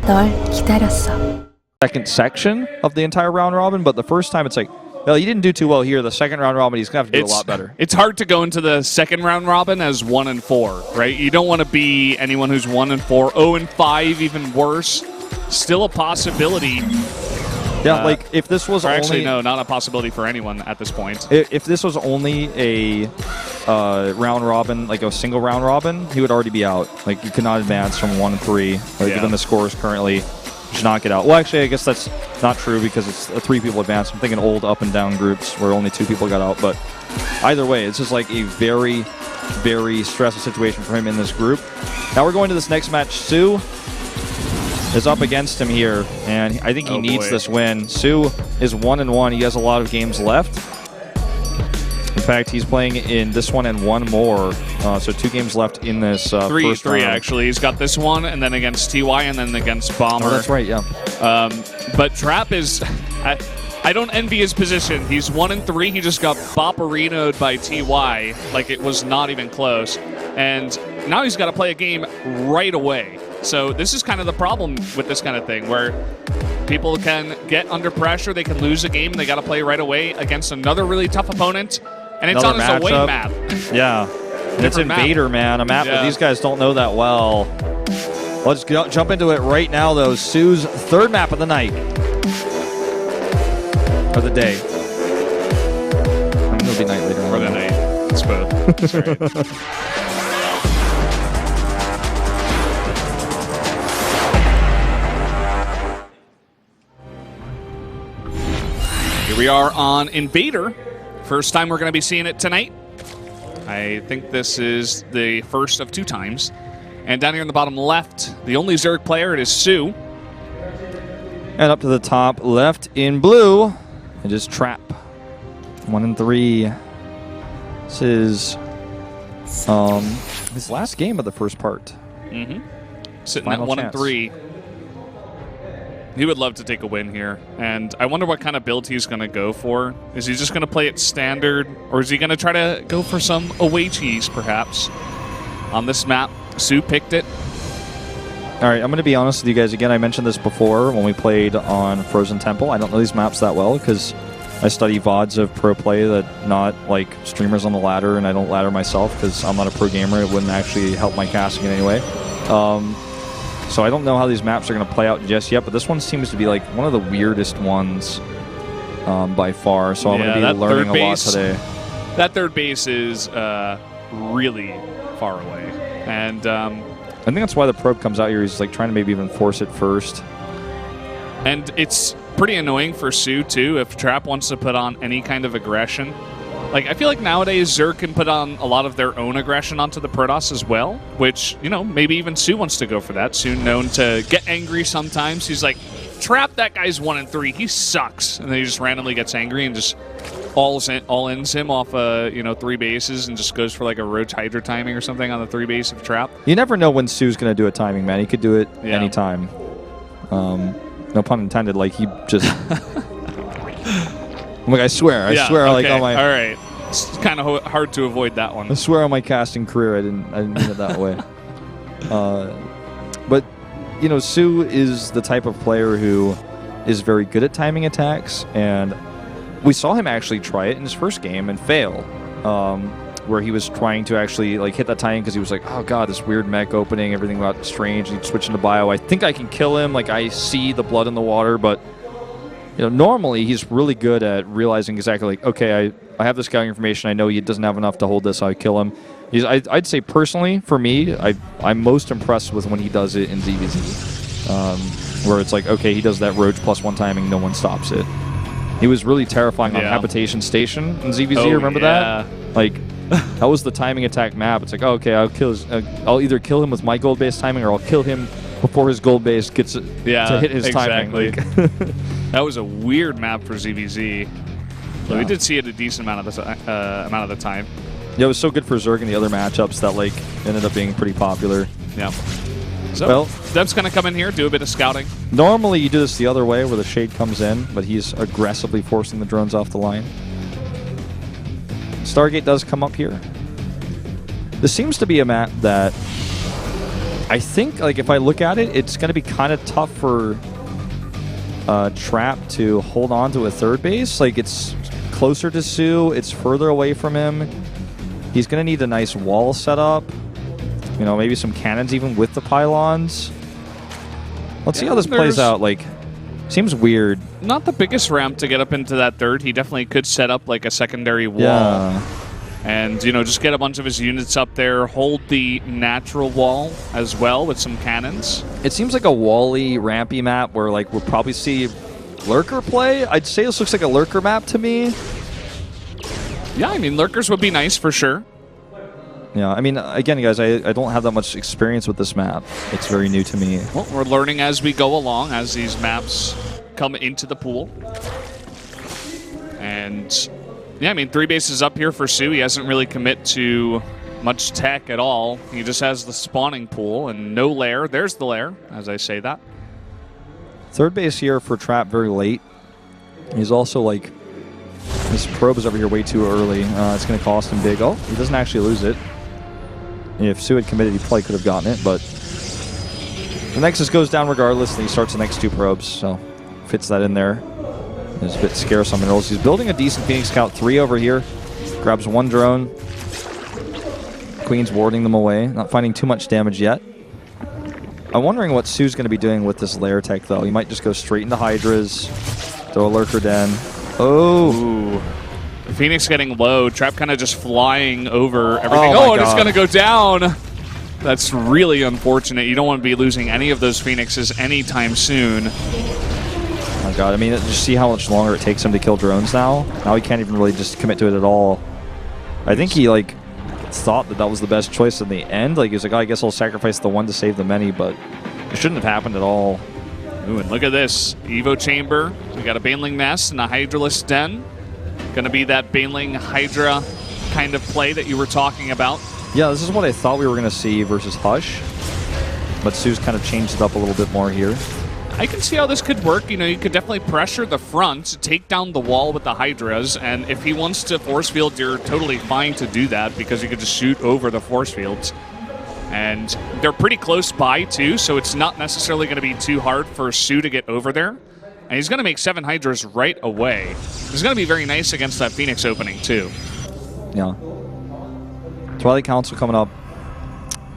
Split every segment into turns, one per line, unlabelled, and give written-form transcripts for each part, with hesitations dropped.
널 기다렸어.
Second section of the entire round robin, but the first time it's like, well, he didn't do too well here. The second round robin, he's going to have to do a lot better.
It's hard to go into the second round robin as 1-4, right? You don't want to be anyone who's 1-4, 0-5, even worse. Still a possibility.
Yeah, like if this was only...
Actually, no, not a possibility for anyone at this point.
If this was only a round robin, like a single round robin, he would already be out. Like, you could not advance from 1-3. Like, given the scores currently, should not get out. Well, actually, I guess that's not true because it's 3 people advanced. I'm thinking old up and down groups where only 2 people got out. But either way, it's just like a very, very stressful situation for him in this group. Now we're going to this next match. soO is up against him here, and I think he needs this win. soO is 1-1. He has a lot of games left. In fact, he's playing in this one and one more. So 2 games left in this first round.
Actually. He's got this one, and then against TY, and then against Bomber.
Oh, that's right, yeah.
But Trap is... I don't envy his position. He's 1-3. He just got bopperinoed by TY. Like, it was not even close. And now he's got to play a game right away. So this is kind of the problem with this kind of thing, where people can get under pressure, they can lose a game, and they got to play right away against another really tough opponent, and it's on his away map.
Yeah, and it's Invader, man, a map that these guys don't know that well. Let's jump into it right now, though. soO's 3rd map of the night. Or the day. I mean, it'll be night later on.
Or the night. It's both. That's right. Here we are on Invader. First time we're going to be seeing it tonight. I think this is the first of 2 times. And down here in the bottom left, the only Zerg player, it is soO.
And up to the top left in blue, it is Trap. 1-3. This is his last game of the first part.
Sitting at 1-3. He would love to take a win here, and I wonder what kind of build he's going to go for. Is he just going to play it standard, or is he going to try to go for some away cheese, perhaps? On this map, soO picked it.
All right, I'm going to be honest with you guys. Again, I mentioned this before when we played on Frozen Temple. I don't know these maps that well because I study VODs of pro play that not like streamers on the ladder, and I don't ladder myself because I'm not a pro gamer. It wouldn't actually help my casting in any way. So I don't know how these maps are going to play out just yet, but this one seems to be like one of the weirdest ones by far. So I'm going to be learning a lot today.
That third base is really far away, and I
think that's why the probe comes out here. He's like trying to maybe even force it first.
And it's pretty annoying for soO too if Trap wants to put on any kind of aggression. Like, I feel like nowadays Zerg can put on a lot of their own aggression onto the Protoss as well, which, you know, maybe even soO wants to go for that. soO known to get angry sometimes. He's like, Trap, that guy's 1-3. He sucks. And then he just randomly gets angry and just all-ins him off, 3 bases and just goes for like a Roach Hydra timing or something on the 3 base of Trap.
You never know when soO's going to do a timing, man. He could do it anytime. No pun intended. Like, he just... I'm like, I swear, like on my.
All right, it's kind of hard to avoid that one.
I swear on my casting career, I didn't mean it that way. But you know, soO is the type of player who is very good at timing attacks, and we saw him actually try it in his first game and fail, where he was trying to actually like hit that timing because he was like, oh god, this weird mech opening, everything got strange. He'd switch into bio. I think I can kill him. Like, I see the blood in the water, but. You know, normally he's really good at realizing exactly like, okay, I have this scouting information. I know he doesn't have enough to hold this. So I kill him. I'd say personally, for me, I'm most impressed with when he does it in ZVZ, where it's like, okay, he does that Roach +1 timing, no one stops it. He was really terrifying on Habitation Station in ZVZ. Remember that? Like, that was the timing attack map. It's like, oh, okay, I'll either kill him with my gold base timing, or I'll kill him before his gold base gets to hit his timing. Like,
that was a weird map for ZVZ. But we did see it a decent amount of the time.
Yeah, it was so good for Zerg in the other matchups that like ended up being pretty popular.
Yeah. So Dev's going to come in here, do a bit of scouting.
Normally you do this the other way where the Shade comes in, but he's aggressively forcing the drones off the line. Stargate does come up here. This seems to be a map that I think, like, if I look at it, it's going to be kind of tough for Trap to hold on to a third base. Like, it's closer to soO. It's further away from him. He's going to need a nice wall set up. You know, maybe some cannons even with the pylons. Let's see how this plays out. Like, seems weird.
Not the biggest ramp to get up into that third. He definitely could set up like a secondary wall.
Yeah.
And, you know, just get a bunch of his units up there, hold the natural wall as well with some cannons.
It seems like a wally, rampy map where, like, we'll probably see Lurker play. I'd say this looks like a Lurker map to me.
Yeah, I mean, Lurkers would be nice for sure.
Yeah, I mean, again, guys, I don't have that much experience with this map. It's very new to me.
Well, we're learning as we go along, as these maps come into the pool. And, yeah, I mean, 3 bases up here for soO. He hasn't really commit to much tech at all. He just has the spawning pool and no lair. There's the lair, as I say that.
Third base here for Trap very late. He's also, like, this probe is over here way too early. It's going to cost him big. Oh, he doesn't actually lose it. If soO had committed, he probably could have gotten it, but the Nexus goes down regardless, and he starts the next 2 probes, so fits that in there. It's a bit scarce on minerals. He's building a decent Phoenix Scout 3 over here. Grabs 1 drone. Queen's warding them away. Not finding too much damage yet. I'm wondering what soO's going to be doing with this lair tech, though. He might just go straight into Hydras, throw a Lurker Den. Oh!
Ooh. Phoenix getting low. Trap kind of just flying over everything.
Oh,
and it's going to go down. That's really unfortunate. You don't want to be losing any of those Phoenixes anytime soon.
Oh my god, I mean, just see how much longer it takes him to kill drones now. Now he can't even really just commit to it at all. I think he, like, thought that was the best choice in the end. Like, he was like, oh, I guess I'll sacrifice the one to save the many, but it shouldn't have happened at all.
Ooh, and look at this. Evo Chamber. We got a Baneling Nest and a Hydraless Den. Gonna be that Baneling Hydra kind of play that you were talking about.
Yeah, this is what I thought we were going to see versus Hush. But soO's kind of changed it up a little bit more here.
I can see how this could work. You know, you could definitely pressure the front, take down the wall with the Hydras, and if he wants to force field, you're totally fine to do that because you could just shoot over the force fields. And they're pretty close by, too, so it's not necessarily going to be too hard for soO to get over there. And he's going to make 7 Hydras right away. It's going to be very nice against that Phoenix opening, too.
Yeah. Twilight Council coming up.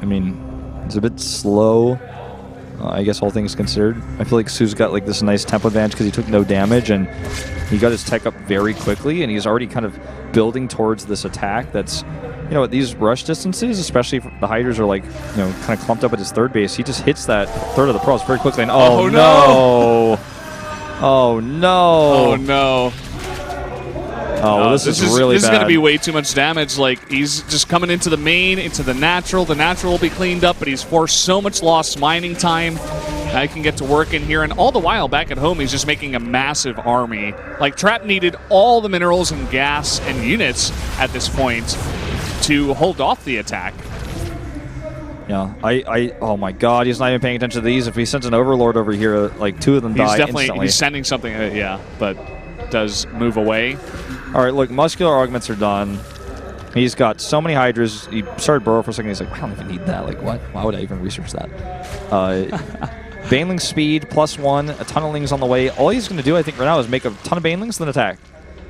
I mean, it's a bit slow, I guess, all things considered. I feel like soO's got, like, this nice tempo advantage because he took no damage, and he got his tech up very quickly, and he's already kind of building towards this attack that's, you know, at these rush distances, especially if the Hydras are, like, you know, kind of clumped up at his third base, he just hits that third of the pros very quickly, and oh no! Oh no!
Oh no!
Oh, well, this is really bad.
This is going to be way too much damage. Like, he's just coming into the main, into the natural. The natural will be cleaned up, but he's forced so much lost mining time. I can get to work in here, and all the while back at home, he's just making a massive army. Like, Trap needed all the minerals and gas and units at this point to hold off the attack.
Yeah, oh my god, he's not even paying attention to these. If he sends an Overlord over here, like, 2 of them die instantly.
He's sending something, yeah, but does move away.
All right, look, muscular augments are done. He's got so many Hydras. He started Burrow for a second. He's like, I don't even need that. Like, what? Why would I even research that? Baneling speed, +1, a ton of lings on the way. All he's going to do, I think, right now is make a ton of Banelings, then attack.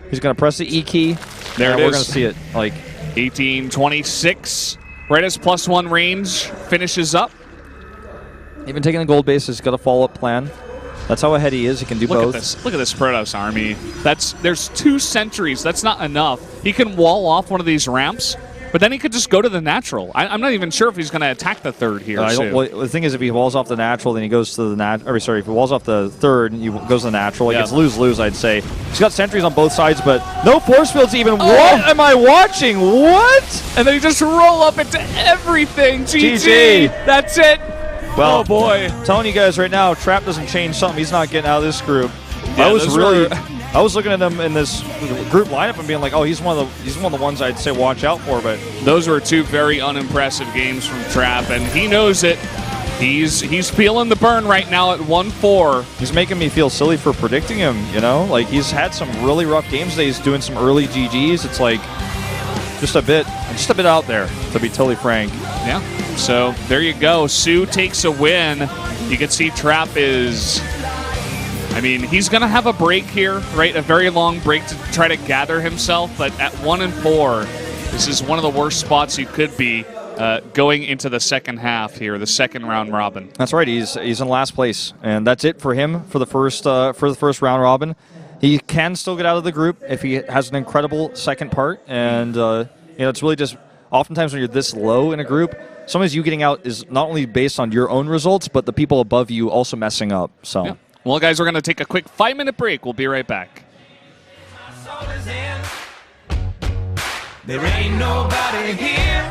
He's going to press the E key.
There it is.
We're going to see it. Like
1826. Right as +1 range finishes up.
Even taking the gold base has got a follow-up plan. That's how ahead he is. He can do both.
Look at this Protoss army. There's 2 sentries. That's not enough. He can wall off one of these ramps, but then he could just go to the natural. I'm not even sure if he's going to attack the third here.
Well, the thing is, if he walls off the natural, then he goes to the if he walls off the third, he goes to the natural. Like, it's lose-lose, I'd say. He's got sentries on both sides, but no force fields even. Oh. What am I watching? What?
And then he just roll up into everything. GG. That's it.
Well,
oh boy!
I'm telling you guys right now, Trap doesn't change something. He's not getting out of this group.
Yeah,
I was looking at him in this group lineup and being like, oh, he's one of the ones I'd say watch out for. But
those were 2 very unimpressive games from Trap, and he knows it. He's feeling the burn right now at 1-4.
He's making me feel silly for predicting him. You know, like, he's had some really rough games today. He's doing some early GGs. It's like just a bit out there, to be totally frank.
Yeah. So there you go. soO takes a win. You can see Trap is... I mean, he's going to have a break here, right? A very long break to try to gather himself. But at 1-4, this is one of the worst spots you could be going into the second half here, the second round robin.
That's right. He's in last place, and that's it for him for the first round robin. He can still get out of the group if he has an incredible second part, and it's really just oftentimes when you're this low in a group, sometimes you getting out is not only based on your own results, but the people above you also messing up. So.
Yeah. Well, guys, we're going to take a quick 5-minute break. We'll be right back.
There ain't nobody here.